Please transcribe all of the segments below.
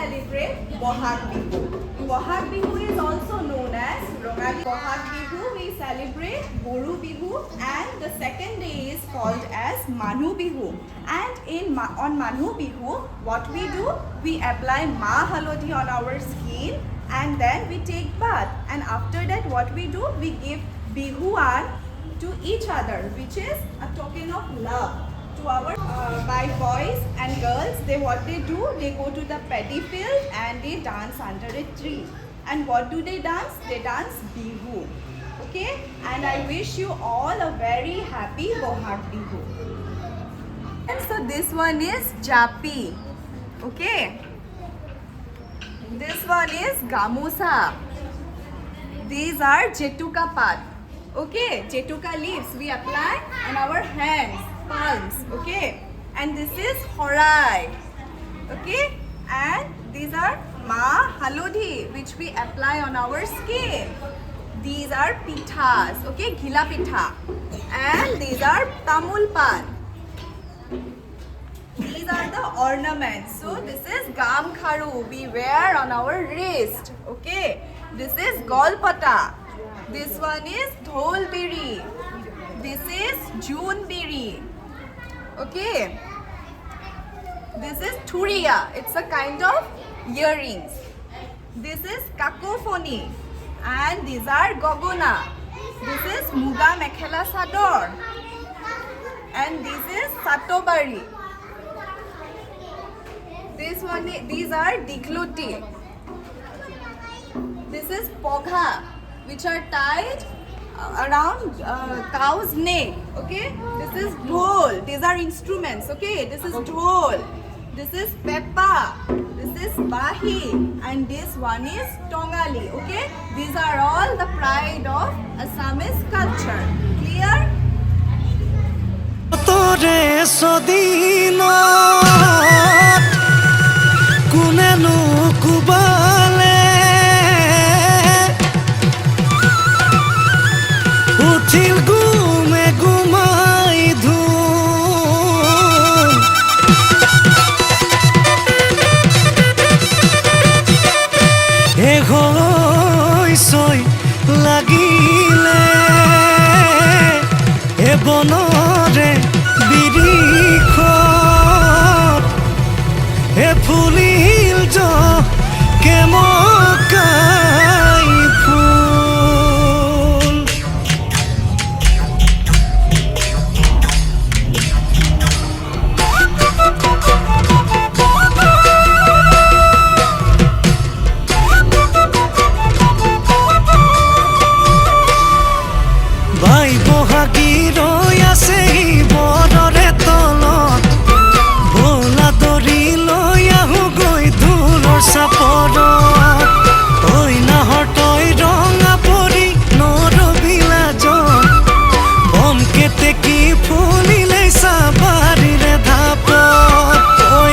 celebrate Bohag Bihu. Bohag Bihu is also known as Rongali. Bohag Bihu we celebrate Boru Bihu, and the second day is called as Manu Bihu. And on Manu Bihu, what we do? We apply Ma Halodi on our skin and then we take bath. And after that, what we do? We give Bihuan to each other, which is a token of love to our by boys and girls. What they do, they go to the paddy field and they dance under a tree. And what do they dance? They dance Bihu. Okay, and I wish you all a very happy Bohag Bihu. And so this one is Japi. Okay, this one is Gamusa. These are Jetuka Pat. Okay, Jetuka leaves we apply on our hands, palms. Okay, and this is Horai. Okay, and these are Ma Halodi, which we apply on our skin. These are pithas. Okay, Ghila pitha. And these are Tamul Pan. These are the ornaments. So this is Gam Kharu we wear on our wrist. Okay, this is Golpata. This one is Dhol Biri. This is June Biri. Okay, this is Thuriya. It's a kind of earrings. This is Kakophony, and these are Gogona. This is Muga Mekhela Sador, and this is Satobari. These are Dikluti. This is Pogha, which are tied around cow's neck. Okay, this is dhol. These are instruments. Okay, this is dhol. This is peppa. This is bahi, and this one is tongali. Okay, these are all the pride of Assamese culture. Clear? তোরে সদিনত কোনেনো কুবালে উঠিল গুমে গুমাই ধুম এ হৈছই লাগিলে এ বনরে বিৰিখত এ ফুলিল জ কেমকাই ফুল বাই বহাগী ৰৈ আছে বৰৰে তলত বোলা দৰি লৈ আহো গৈ ধূলৰ চাপৰত ঐ নাহৰ তই ৰঙা পৰি নৰবিলাজন বম কেতেকী ফুলিলে চাবাৰীৰে ধাপত ঐ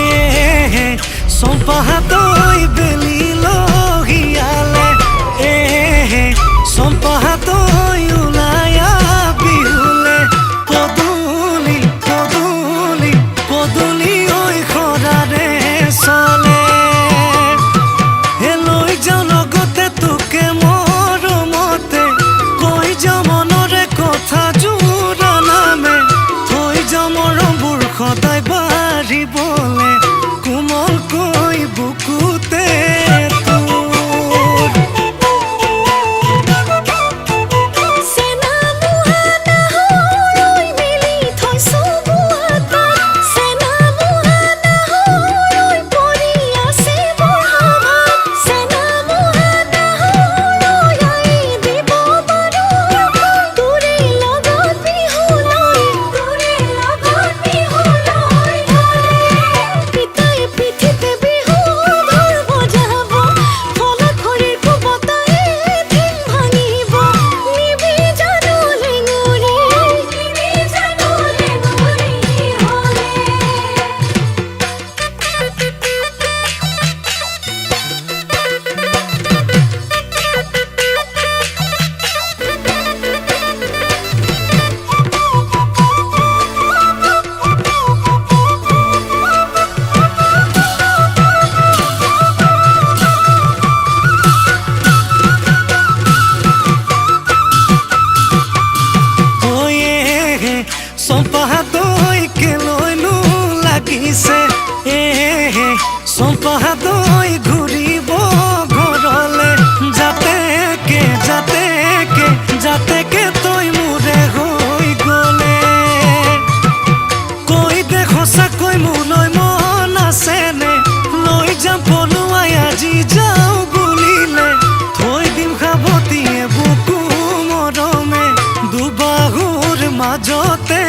চম্পাহাতৈ বেলি লহিয়ালে চম্পাহাতৈ ওলায়া বিহুলে পদূলি পদূলি পদূলি ঐ খৰাৰে চলে লৈ যাওঁ লগতে তোকে মৰমতে কৈ যাওঁ মনৰে কথা জোৰা নামে থৈ যাওঁ মৰমবোৰ সদায় বাঢ়িবলে কোমলকৈ বুকুতে বাহাদৈ ঘূৰিব ঘৰলে যাতেকে তই মোৰে হৈ গ'লে কৈ দে সঁচাকৈ মোলৈ মন আছেনে লৈ যাম পলুৱাই আজি যাওঁ বুলিলে থৈ দিম সাৱটিয়ে বুকু মৰমে দুবাহুৰ মাজতে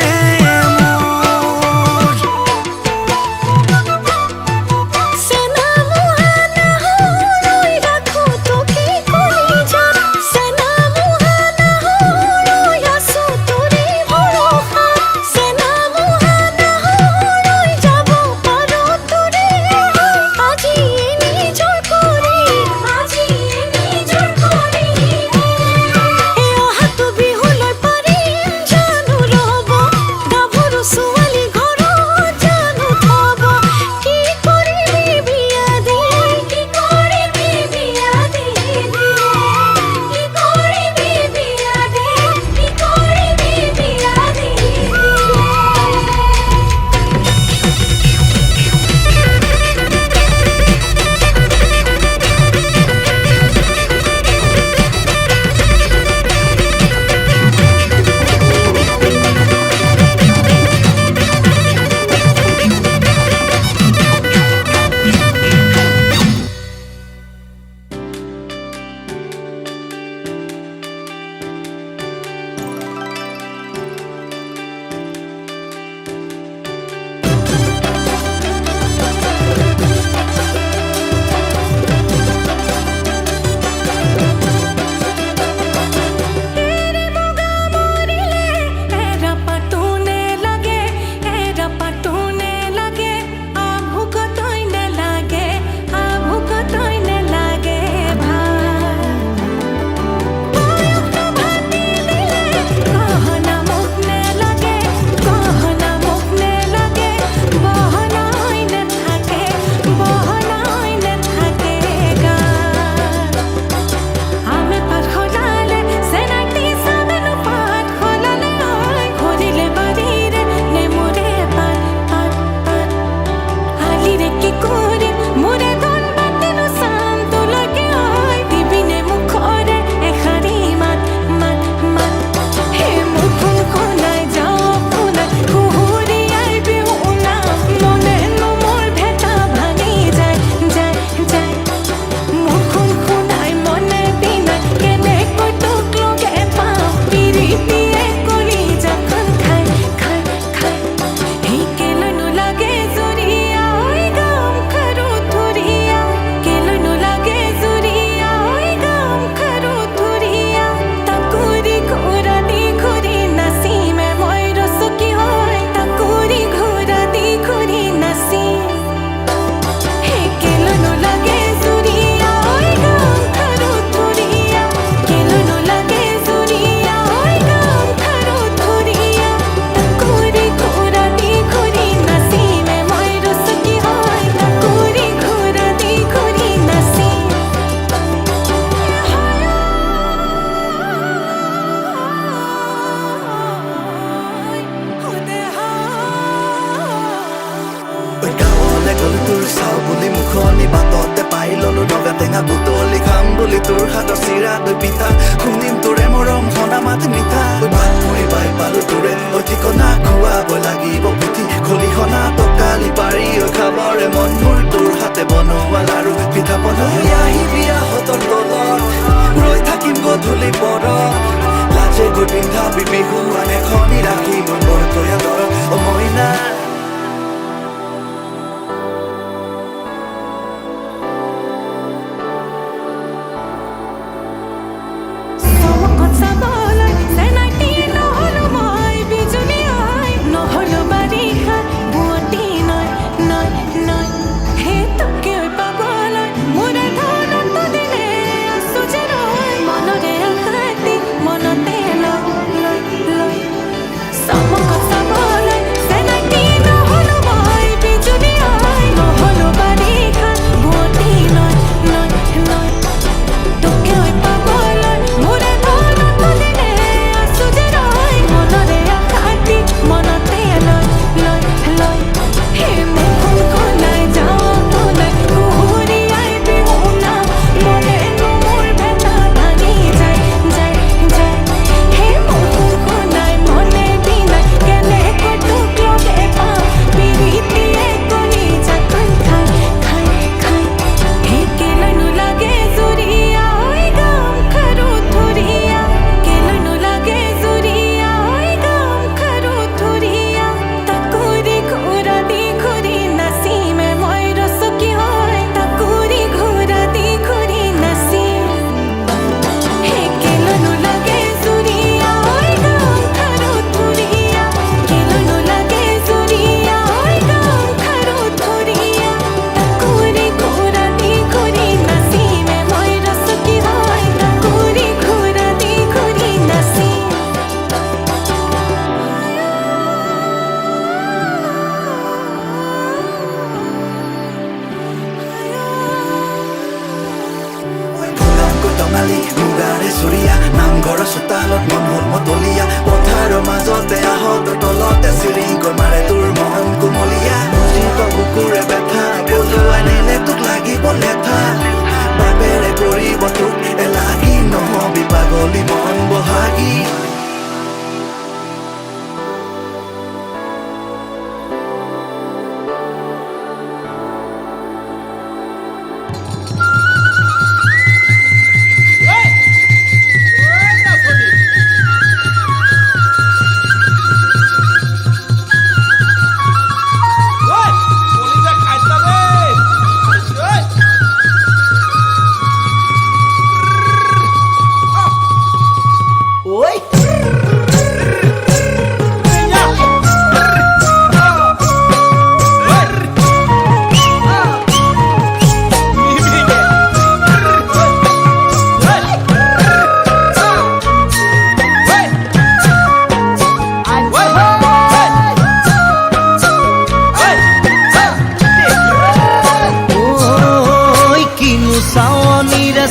মুখনি বাটতে পাই ললো ডগা টেঙা বুটলি খাম বুলি তোৰ হাতৰ চিৰা দৈ পিঠা শুনিম তোৰে মৰম সনা মাত মিঠা ভাত মই পাই পালো তোৰে ঠিকনা খুৱাব লাগিব পুথি খলিহনা টকালি পাৰি খাবৰে মন মোৰ তোৰ হাতে বনোৱা লাৰু পিঠা পনা আহিবি আহঁতৰ তলত ৰৈ থাকিম গধূলি পৰত লাজে গৈ পিন্ধাবি বিহু আনে খনি ৰাখি মোৰ বৰতয়া দৰক অ মইনা ছোৱালী মুগাৰে চুৰিয়া নামঘৰৰ চোতালত মন হ'ল মতলীয়া পথাৰৰ মাজতে আহতৰ তলতে চিৰিংকৈ মাৰে তোৰ মন কোমলীয়া বুজিব বুকুৰে ব্যথা বজুৱাই নিলে তোক লাগিব লেঠা বাপেৰে কৰিব তোক এলাগি নহবি পাগলী মন বহাগী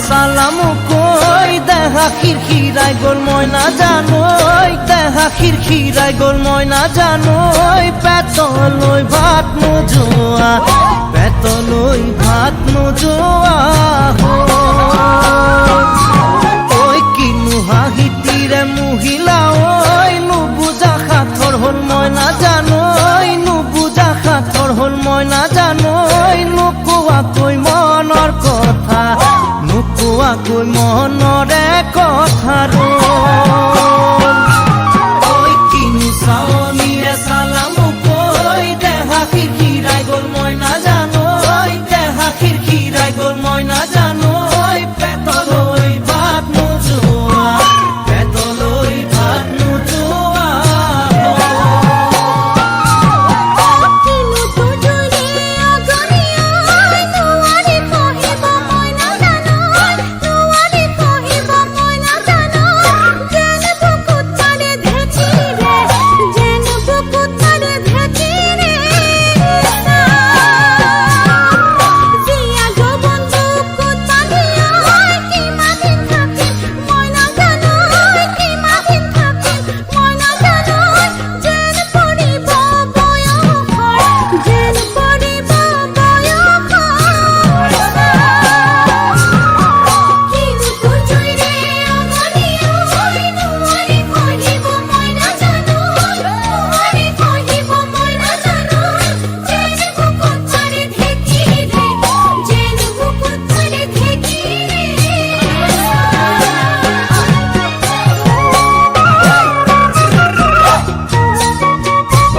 সালামু কই দেখা খিৰখিৰাই গ'ল মই নাজানৈ দেখা খিৰখিৰাই গ'ল মই নাজানৈ পেটলৈ ভাত নোযোৱা পেটলৈ ভাত নোযোৱা ঐ কিনো হাঁহিতিৰে মহিলা ঐ নুবুজা সাঁথৰ হ'ল মই নাজানৈ নুবুজা সাঁথৰ হ'ল মই নাজানৈ নোকোৱাকৈ মনৰ কথা নোকোৱাকৈ মনৰে কথা